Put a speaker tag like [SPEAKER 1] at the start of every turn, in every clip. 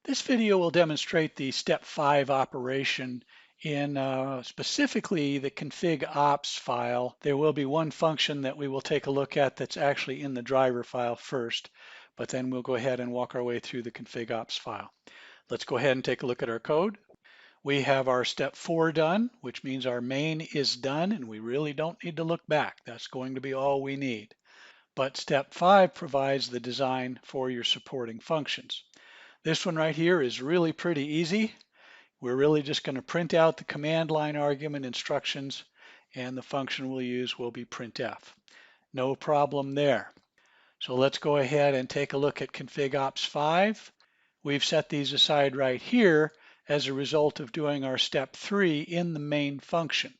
[SPEAKER 1] This video will demonstrate the step 5 operation in specifically the configops file. There will be one function that we will take a look at that's actually in the driver file first, but then we'll go ahead and walk our way through the configops file. Let's go ahead and take a look at our code. We have our step 4 done, which means our main is done and we really don't need to look back. That's going to be all we need. But step 5 provides the design for your supporting functions. This one right here is really pretty easy. We're really just going to print out the command line argument instructions, and the function we'll use will be printf. No problem there. So let's go ahead and take a look at configops 5. We've set these aside right here as a result of doing our step 3 in the main function.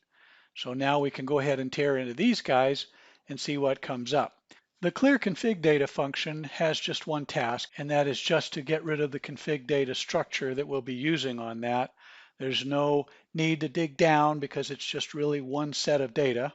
[SPEAKER 1] So now we can go ahead and tear into these guys and see what comes up. The clear config data function has just one task, and that is just to get rid of the config data structure that we'll be using on that. There's no need to dig down because it's just really one set of data.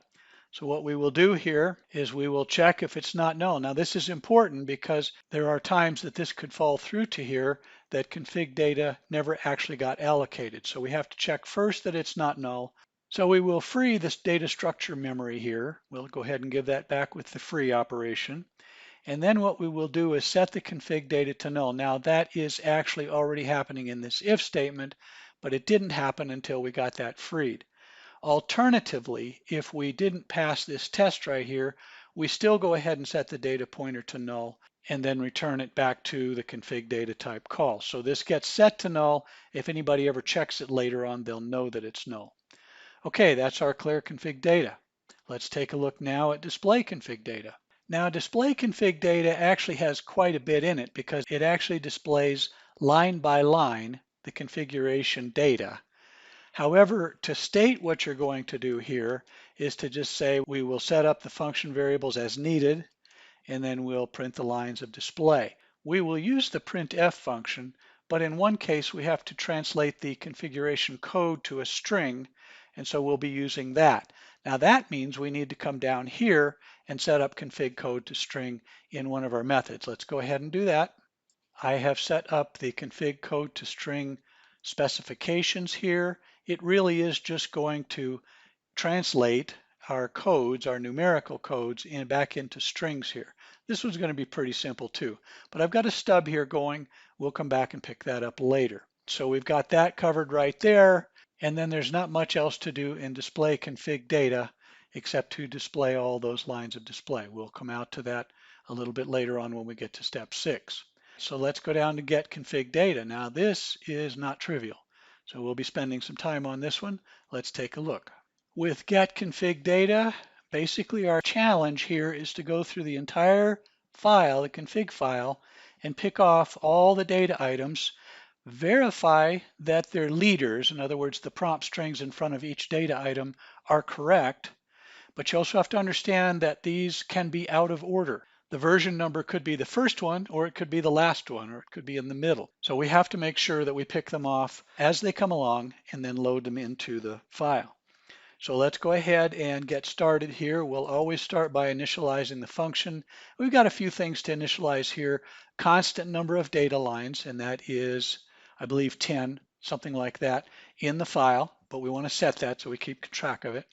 [SPEAKER 1] So what we will do here is we will check if it's not null. Now this is important because there are times that this could fall through to here that config data never actually got allocated. So we have to check first that it's not null. So we will free this data structure memory here. We'll go ahead and give that back with the free operation. And then what we will do is set the config data to null. Now that is actually already happening in this if statement, but it didn't happen until we got that freed. Alternatively, if we didn't pass this test right here, we still go ahead and set the data pointer to null and then return it back to the config data type call. So this gets set to null. If anybody ever checks it later on, they'll know that it's null. Okay, that's our clear config data. Let's take a look now at display config data. Now display config data actually has quite a bit in it because it actually displays line by line the configuration data. However, to state what you're going to do here is to just say we will set up the function variables as needed, and then we'll print the lines of display. We will use the printf function, but in one case we have to translate the configuration code to a string, and so we'll be using that. Now that means we need to come down here and set up config code to string in one of our methods. Let's go ahead and do that. I have set up the config code to string specifications here. It really is just going to translate our codes, our numerical codes, back into strings here. This one's going to be pretty simple too, but I've got a stub here going. We'll come back and pick that up later. So we've got that covered right there, and then there's not much else to do in display config data except to display all those lines of display. We'll come out to that a little bit later on when we get to step 6. So let's go down to get config data. Now this is not trivial, so we'll be spending some time on this one. Let's take a look. With get config data, basically our challenge here is to go through the entire file, the config file, and pick off all the data items, verify that their leaders, in other words, the prompt strings in front of each data item, are correct, but you also have to understand that these can be out of order. The version number could be the first one, or it could be the last one, or it could be in the middle. So we have to make sure that we pick them off as they come along and then load them into the file. So let's go ahead and get started here. We'll always start by initializing the function. We've got a few things to initialize here. Constant number of data lines, and that is, I believe, 10, something like that, in the file, but we want to set that so we keep track of it.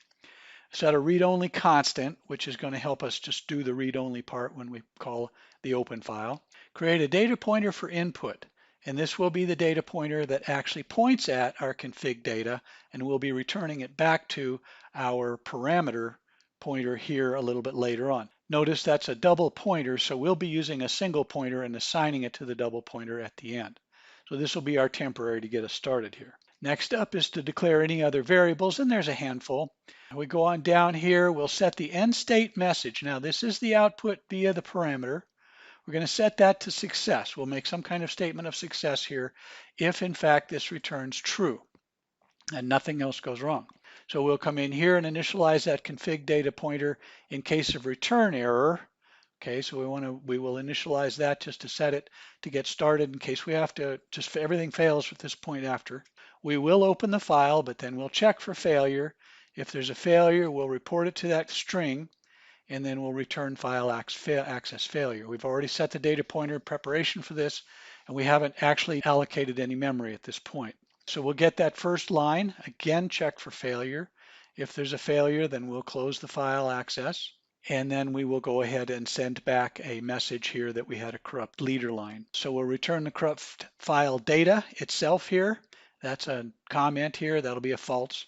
[SPEAKER 1] Set a read-only constant, which is going to help us just do the read-only part when we call the open file. Create a data pointer for input, and this will be the data pointer that actually points at our config data, and we'll be returning it back to our parameter pointer here a little bit later on. Notice that's a double pointer, so we'll be using a single pointer and assigning it to the double pointer at the end. So this will be our temporary to get us started here. Next up is to declare any other variables, and there's a handful. We go on down here, we'll set the end state message. Now this is the output via the parameter. We're going to set that to success. We'll make some kind of statement of success here if in fact this returns true and nothing else goes wrong. So we'll come in here and initialize that config data pointer in case of return error. Okay, so we will initialize that just to set it to get started in case we have to, just everything fails at this point after. We will open the file, but then we'll check for failure. If there's a failure, we'll report it to that string, and then we'll return file access failure. We've already set the data pointer in preparation for this, and we haven't actually allocated any memory at this point. So we'll get that first line, again check for failure. If there's a failure, then we'll close the file access, and then we will go ahead and send back a message here that we had a corrupt leader line. So we'll return the corrupt file data itself here. That's a comment here, that'll be a false.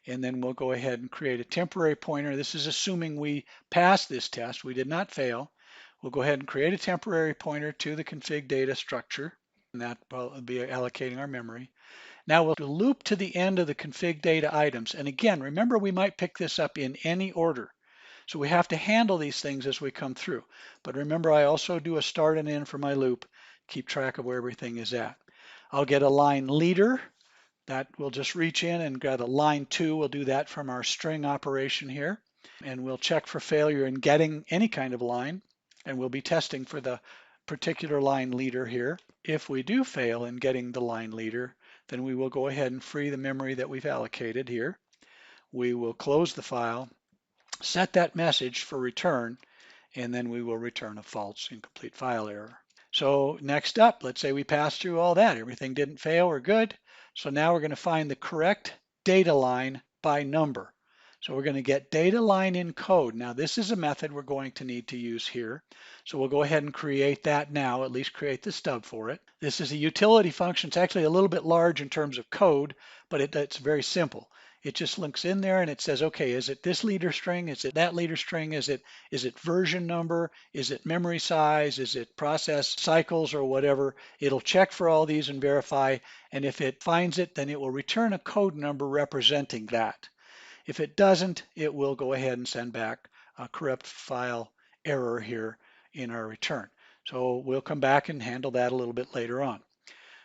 [SPEAKER 1] And then we'll go ahead and create a temporary pointer. This is assuming we passed this test. We did not fail. We'll go ahead and create a temporary pointer to the config data structure, and that will be allocating our memory. Now we'll loop to the end of the config data items. And again, remember we might pick this up in any order. So we have to handle these things as we come through. But remember, I also do a start and end for my loop, keep track of where everything is at. I'll get a line leader. That we'll just reach in and get a line 2. We'll do that from our string operation here. And we'll check for failure in getting any kind of line. And we'll be testing for the particular line leader here. If we do fail in getting the line leader, then we will go ahead and free the memory that we've allocated here. We will close the file, set that message for return, and then we will return a false incomplete file error. So next up, let's say we passed through all that. Everything didn't fail, we're good. So now we're going to find the correct data line by number. So we're going to get data line in code. Now this is a method we're going to need to use here. So we'll go ahead and create that now, at least create the stub for it. This is a utility function. It's actually a little bit large in terms of code, but it's very simple. It just links in there and it says, okay, is it this leader string? Is it that leader string? Is it version number? Is it memory size? Is it process cycles or whatever? It'll check for all these and verify. And if it finds it, then it will return a code number representing that. If it doesn't, it will go ahead and send back a corrupt file error here in our return. So we'll come back and handle that a little bit later on.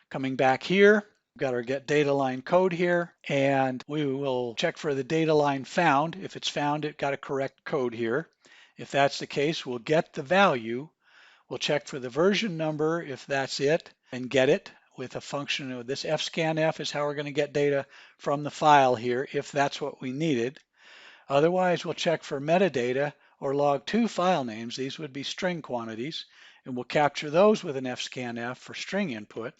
[SPEAKER 1] Coming back here, we've got our get data line code here, and we will check for the data line found. If it's found, it got a correct code here. If that's the case, we'll get the value. We'll check for the version number if that's it and get it with a function of this fscanf is how we're going to get data from the file here if that's what we needed. Otherwise, we'll check for metadata or log2 file names. These would be string quantities, and we'll capture those with an fscanf for string input.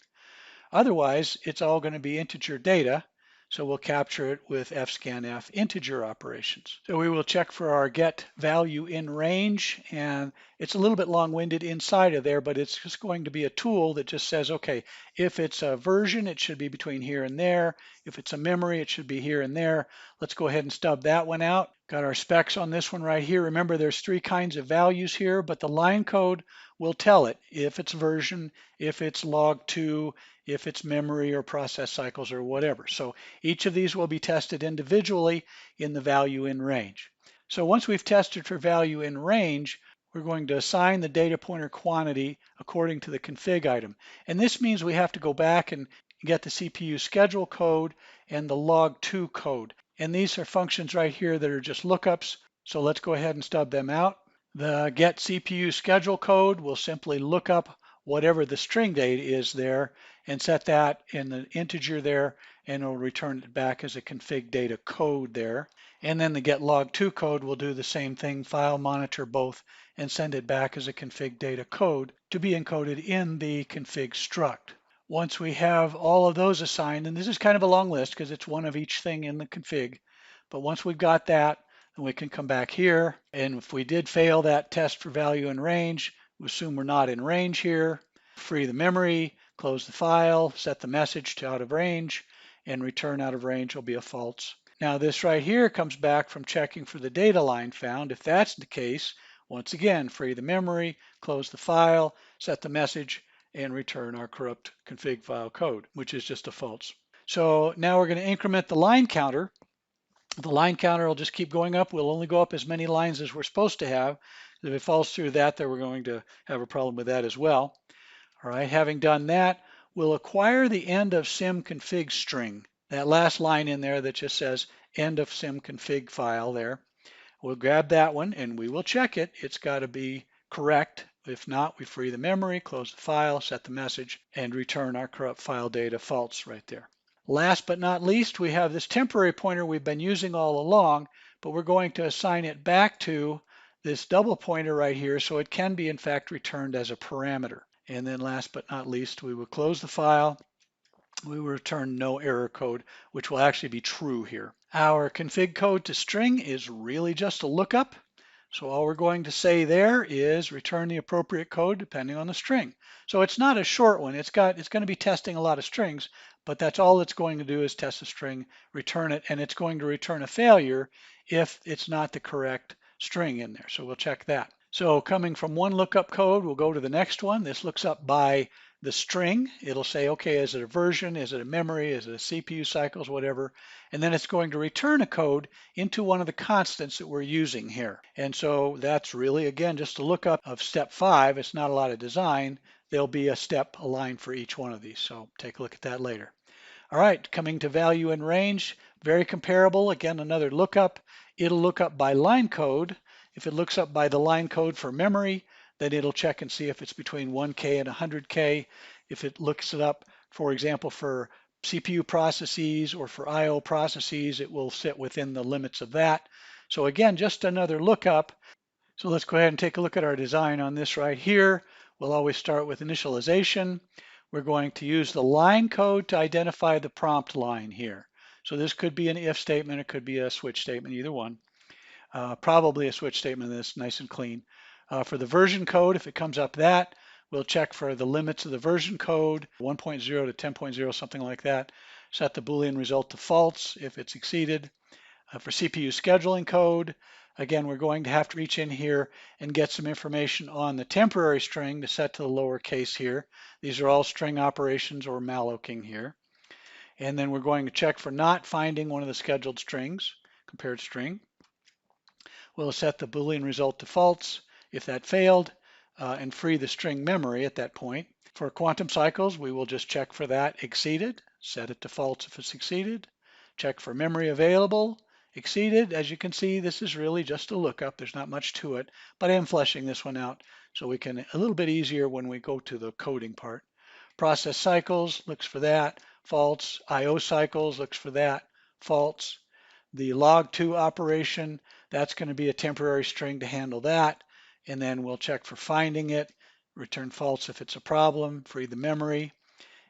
[SPEAKER 1] Otherwise, it's all going to be integer data, so we'll capture it with fscanf integer operations. So we will check for our get value in range, and it's a little bit long-winded inside of there, but it's just going to be a tool that just says, okay, if it's a version, it should be between here and there. If it's a memory, it should be here and there. Let's go ahead and stub that one out. Got our specs on this one right here. Remember, there's 3 kinds of values here, but the line code will tell it if it's version, if it's log2, if it's memory or process cycles or whatever. So each of these will be tested individually in the value in range. So once we've tested for value in range, we're going to assign the data pointer quantity according to the config item. And this means we have to go back and get the CPU schedule code and the log2 code. And these are functions right here that are just lookups. So let's go ahead and stub them out. The get CPU schedule code will simply look up whatever the string date is there and set that in the integer there, and it'll return it back as a config data code there. And then the get log2 code will do the same thing, file monitor both, and send it back as a config data code to be encoded in the config struct. Once we have all of those assigned, and this is kind of a long list because it's one of each thing in the config, but once we've got that, then we can come back here, and if we did fail that test for value in range, we assume we're not in range here, free the memory, close the file, set the message to out of range, and return out of range will be a false. Now this right here comes back from checking for the data line found. If that's the case, once again, free the memory, close the file, set the message, and return our corrupt config file code, which is just a false. So now we're going to increment the line counter. The line counter will just keep going up. We'll only go up as many lines as we're supposed to have. If it falls through that, then we're going to have a problem with that as well. All right, having done that, we'll acquire the end of symconfig string. That last line in there that just says end of symconfig file there. We'll grab that one and we will check it. It's got to be correct. If not, we free the memory, close the file, set the message, and return our corrupt file data false right there. Last but not least, we have this temporary pointer we've been using all along, but we're going to assign it back to this double pointer right here so it can be in fact returned as a parameter. And then last but not least, we will close the file. We will return no error code, which will actually be true here. Our config code to string is really just a lookup. So all we're going to say there is return the appropriate code depending on the string. So it's not a short one. It's going to be testing a lot of strings, but that's all it's going to do is test a string, return it, and it's going to return a failure if it's not the correct string in there. So we'll check that. So coming from one lookup code, we'll go to the next one. This looks up by the string. It'll say, okay, is it a version? Is it a memory? Is it a CPU cycles, whatever? And then it's going to return a code into one of the constants that we're using here. And so that's really, again, just a lookup of step 5. It's not a lot of design. There'll be a step, a line for each one of these. So take a look at that later. All right, coming to value and range, very comparable. Again, another lookup. It'll look up by line code. If it looks up by the line code for memory, then it'll check and see if it's between 1K and 100K. If it looks it up, for example, for CPU processes or for IO processes, it will sit within the limits of that. So again, just another lookup. So let's go ahead and take a look at our design on this right here. We'll always start with initialization. We're going to use the line code to identify the prompt line here. So this could be an if statement, it could be a switch statement, either one. Probably a switch statement that's nice and clean. For the version code, if it comes up that, we'll check for the limits of the version code, 1.0 to 10.0, something like that. Set the Boolean result to false if it's exceeded. For CPU scheduling code, again, we're going to have to reach in here and get some information on the temporary string to set to the lowercase here. These are all string operations or malloking here. And then we're going to check for not finding one of the scheduled strings, compared string. We'll set the Boolean result to false if that failed, and free the string memory at that point. For quantum cycles, we will just check for that exceeded, set it to false if it's exceeded, check for memory available, exceeded. As you can see, this is really just a lookup. There's not much to it, but I am fleshing this one out so we can a little bit easier when we go to the coding part. Process cycles looks for that, false. IO cycles looks for that, false. The log2 operation, that's going to be a temporary string to handle that. And then we'll check for finding it, return false if it's a problem, free the memory,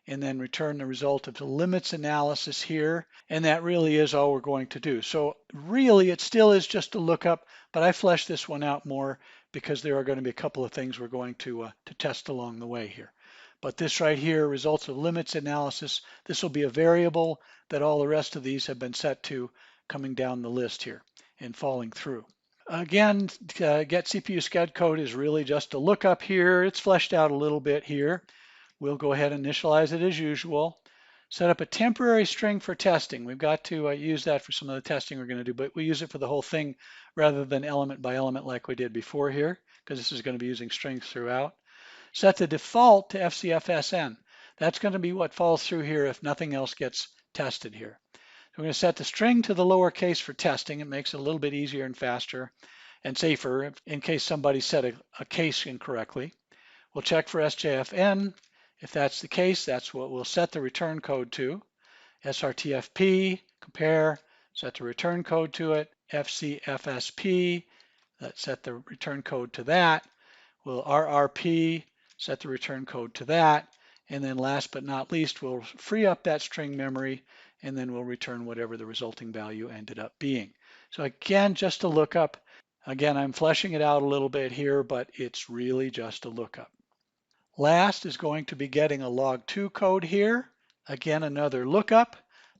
[SPEAKER 1] and then return the result of the limits analysis here. And that really is all we're going to do. So really, it still is just a lookup, but I fleshed this one out more because there are going to be a couple of things we're going to test along the way here. But this right here, results of limits analysis, this will be a variable that all the rest of these have been set to coming down the list here and falling through. Again, get CPU sched code is really just a lookup here. It's fleshed out a little bit here. We'll go ahead and initialize it as usual. Set up a temporary string for testing. We've got to use that for some of the testing we're going to do, but we use it for the whole thing rather than element by element like we did before here, because this is going to be using strings throughout. Set the default to FCFSN. That's going to be what falls through here if nothing else gets tested here. We're going to set the string to the lowercase for testing. It makes it a little bit easier and faster and safer in case somebody set a case incorrectly. We'll check for SJFN. If that's the case, that's what we'll set the return code to. SRTFP, compare, set the return code to it. FCFSP, let's set the return code to that. We'll RRP, set the return code to that. And then last but not least, we'll free up that string memory, and then we'll return whatever the resulting value ended up being. So again, just a lookup. Again, I'm fleshing it out a little bit here, but it's really just a lookup. Last is going to be getting a log2 code here. Again, another lookup.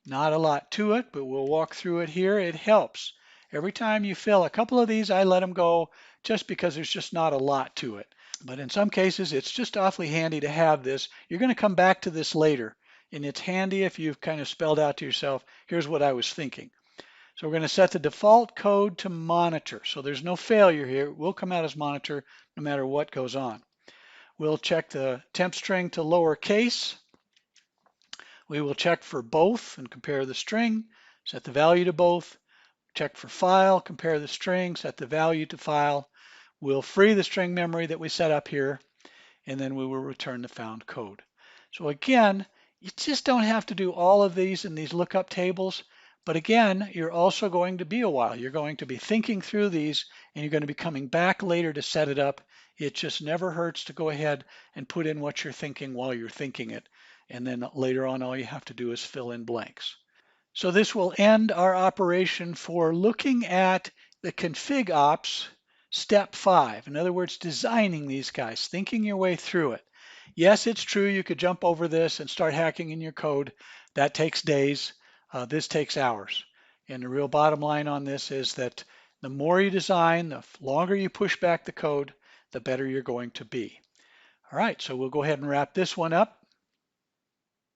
[SPEAKER 1] Not a lot to it, but we'll walk through it here. It helps. Every time you fill a couple of these, I let them go just because there's just not a lot to it. But in some cases, it's just awfully handy to have this. You're going to come back to this later, and it's handy if you've kind of spelled out to yourself, here's what I was thinking. So we're going to set the default code to monitor. So there's no failure here. It will come out as monitor no matter what goes on. We'll check the temp string to lowercase. We will check for both and compare the string, set the value to both. Check for file, compare the string, set the value to file. We'll free the string memory that we set up here, and then we will return the found code. So again, you just don't have to do all of these in these lookup tables, But again, you're also going to be a while. You're going to be thinking through these and you're going to be coming back later to set it up. It just never hurts to go ahead and put in what you're thinking while you're thinking it. And then later on, all you have to do is fill in blanks. So this will end our operation for looking at the config ops step 5. In other words, designing these guys, thinking your way through it. Yes, it's true you could jump over this and start hacking in your code. That takes days. This takes hours. And the real bottom line on this is that the more you design, the longer you push back the code, the better you're going to be. All right, so we'll go ahead and wrap this one up.